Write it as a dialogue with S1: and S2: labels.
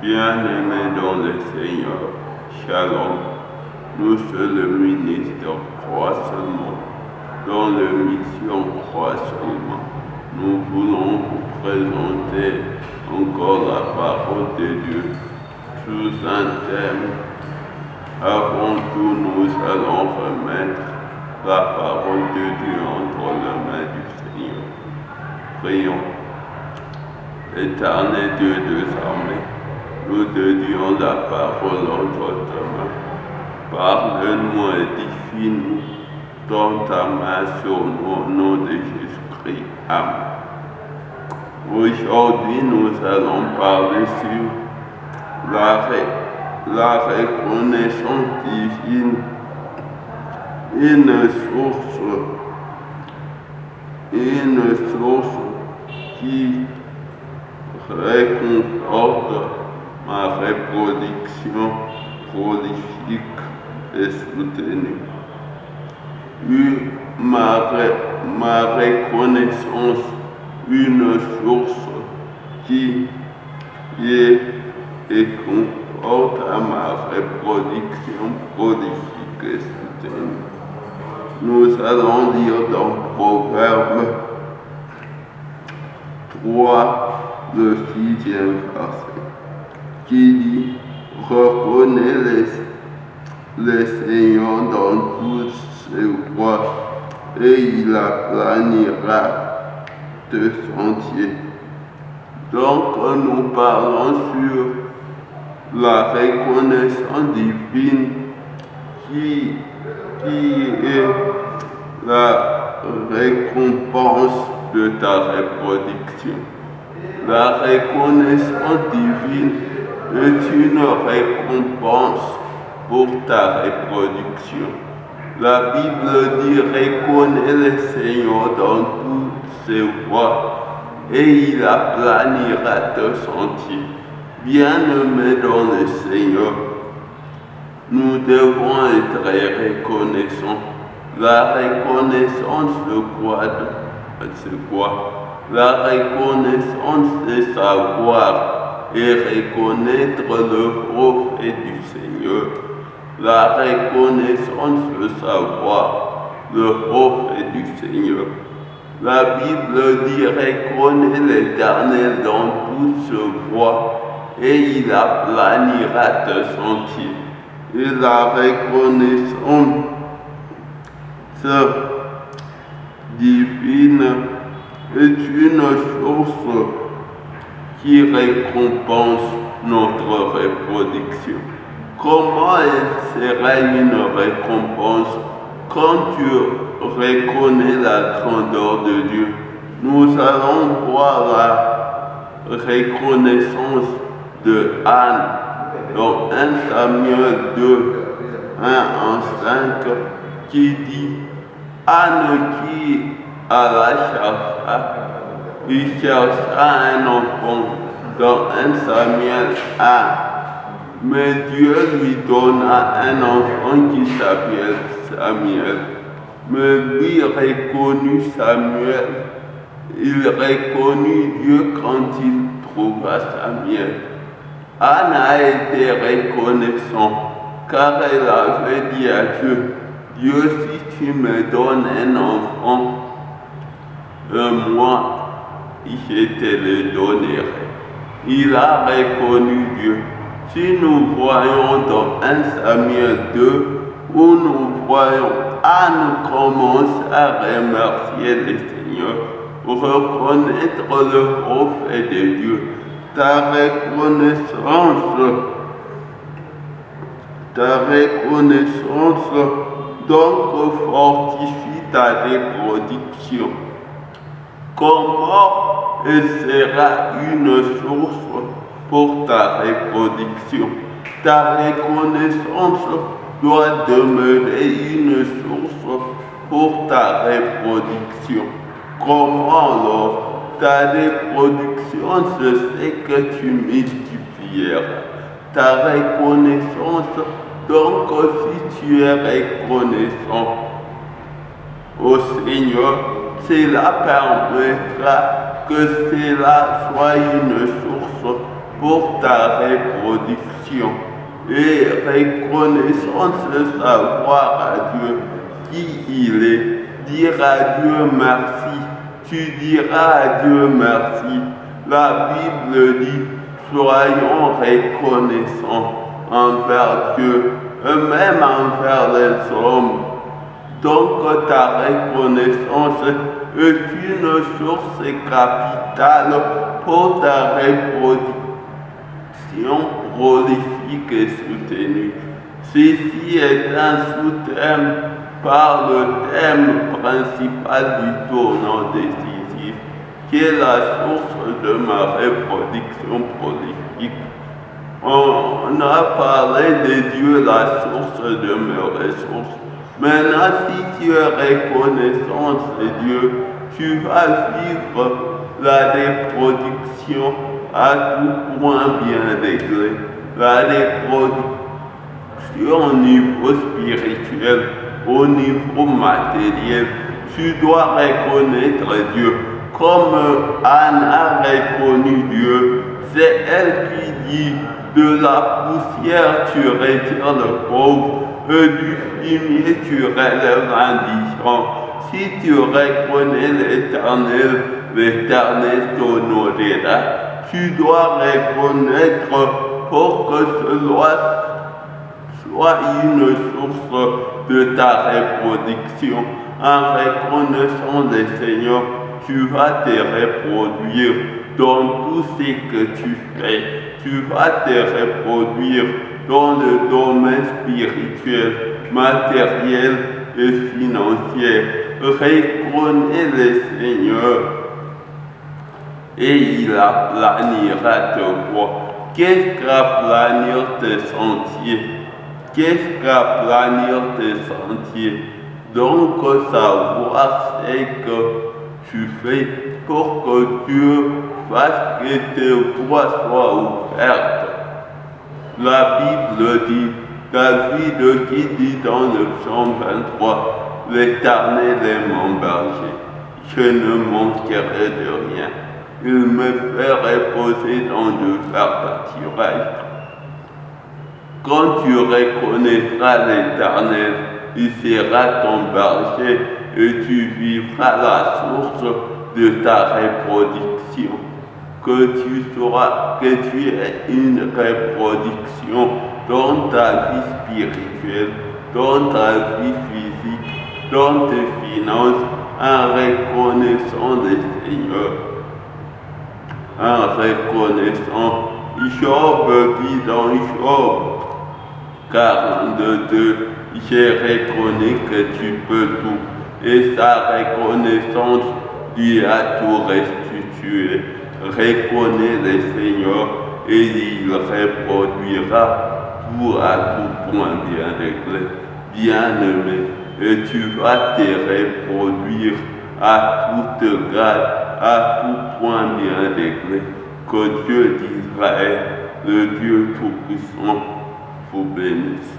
S1: Bien-aimés dans le Seigneur, Shalom, nous sommes le ministère Croix seulement, dans la mission Croix seulement. Nous voulons vous présenter encore la parole de Dieu sous un thème. Avant tout, nous allons remettre la parole de Dieu entre les mains du Seigneur. Prions. Éternel Dieu des armées, nous te disons la parole entre tes mains. Parle-nous, édifie-nous, dans ta main sur nous, au nom de Jésus-Christ. Amen. Aujourd'hui, nous allons parler sur la reconnaissance divine, une source qui réconforte ma reproduction prolifique et soutenue. Ma reconnaissance, une source qui réconforte ma reproduction prolifique et soutenue. Nous allons lire dans Proverbe 3, le 6e verset, qui dit: reconnais le Seigneur dans tous ses voies, et il aplanira tes sentiers. Donc, nous parlons sur la reconnaissance divine qui est la récompense de ta reproduction. La reconnaissance divine est une récompense pour ta reproduction. La Bible dit: reconnais le Seigneur dans toutes ses voies et il aplanira tes sentiers. Bien-aimés dans le Seigneur, nous devons être reconnaissants. La reconnaissance, c'est quoi? La reconnaissance, c'est savoir et reconnaître le offre du Seigneur. La reconnaissance, c'est savoir le offre du Seigneur. La Bible dit: reconnais l'Éternel dans toutes ses voies et il aplanira tes sentiers. Et la reconnaissance divine est une source qui récompense notre reproduction. Comment elle sera une récompense? Quand tu reconnais la grandeur de Dieu. Nous allons voir la reconnaissance de Anne dans 1 Samuel 2, 1 en 5, qui dit: Anne qui à la chercha, il chercha un enfant dans 1 Samuel 1. Mais Dieu lui donna un enfant qui s'appelle Samuel. Mais lui reconnut Samuel. Il reconnut Dieu quand il trouva Samuel. Anne a été reconnaissante car elle avait dit à Dieu: Dieu, si tu me donnes un enfant, moi, je te le donnerai. Il a reconnu Dieu. Si nous voyons dans 1 Samuel 2, où nous voyons Anne commence à remercier le Seigneur, reconnaître le offre de Dieu. Ta reconnaissance donc fortifie ta reproduction. Comment elle sera une source pour ta reproduction? Ta reconnaissance doit demeurer une source pour ta reproduction. Comment alors? Ta reproduction, c'est ce que tu multiplieras. Ta reconnaissance, donc si tu es reconnaissant au Seigneur, cela permettra que cela soit une source pour ta reproduction. Et reconnaissant ce savoir à Dieu qui il est, dire à Dieu merci. Tu diras à Dieu merci. La Bible dit, soyons reconnaissants envers Dieu, et même envers les hommes. Donc ta reconnaissance est une source capitale pour ta reproduction prolifique et soutenue. Ceci est un sous-thème par le thème principal du tournant décisif, qui est la source de ma reproduction prolifique. On a parlé de Dieu, la source de mes ressources. Maintenant, si tu es reconnaissant de Dieu, tu vas vivre la reproduction à tout point bien réglé. La reproduction au niveau spirituel, au niveau matériel. Tu dois reconnaître Dieu. Comme Anne a reconnu Dieu, c'est elle qui dit, de la poussière tu retires le pauvre, et du fumier tu relèves l'indigent. Si tu reconnais l'Éternel, l'Éternel t'honorera. Tu dois reconnaître pour que cela soit une source de ta reproduction. En reconnaissant le Seigneur, tu vas te reproduire dans tout ce que tu fais. Tu vas te reproduire dans le domaine spirituel, matériel et financier. Reconnais le Seigneur et il aplanira tes voies. Qu'est-ce qu'aplanir tes sentiers? Qu'est-ce qu'aplanir tes sentiers? Donc savoir ce que tu fais pour que Dieu fasse que tes voies soient ouvertes. La Bible dit, David qui dit dans le psaume 23, l'Éternel est mon berger, je ne manquerai de rien. Il me fait reposer dans de verts pâturages. Quand tu reconnaîtras l'Éternel, il sera ton berger et tu vivras la source de ta reproduction. Que tu sauras que tu es une reproduction dans ta vie spirituelle, dans ta vie physique, dans tes finances, en reconnaissant le Seigneur. En reconnaissant, Job dit dans Job 42, j'ai reconnu que tu peux tout, et sa reconnaissance lui a tout restitué. Reconnais le Seigneur et il reproduira tout à tout point bien réglé, bien aimé, et tu vas te reproduire à toute grade, à tout point bien réglé. Que Dieu d'Israël, le Dieu Tout-Puissant, vous bénisse.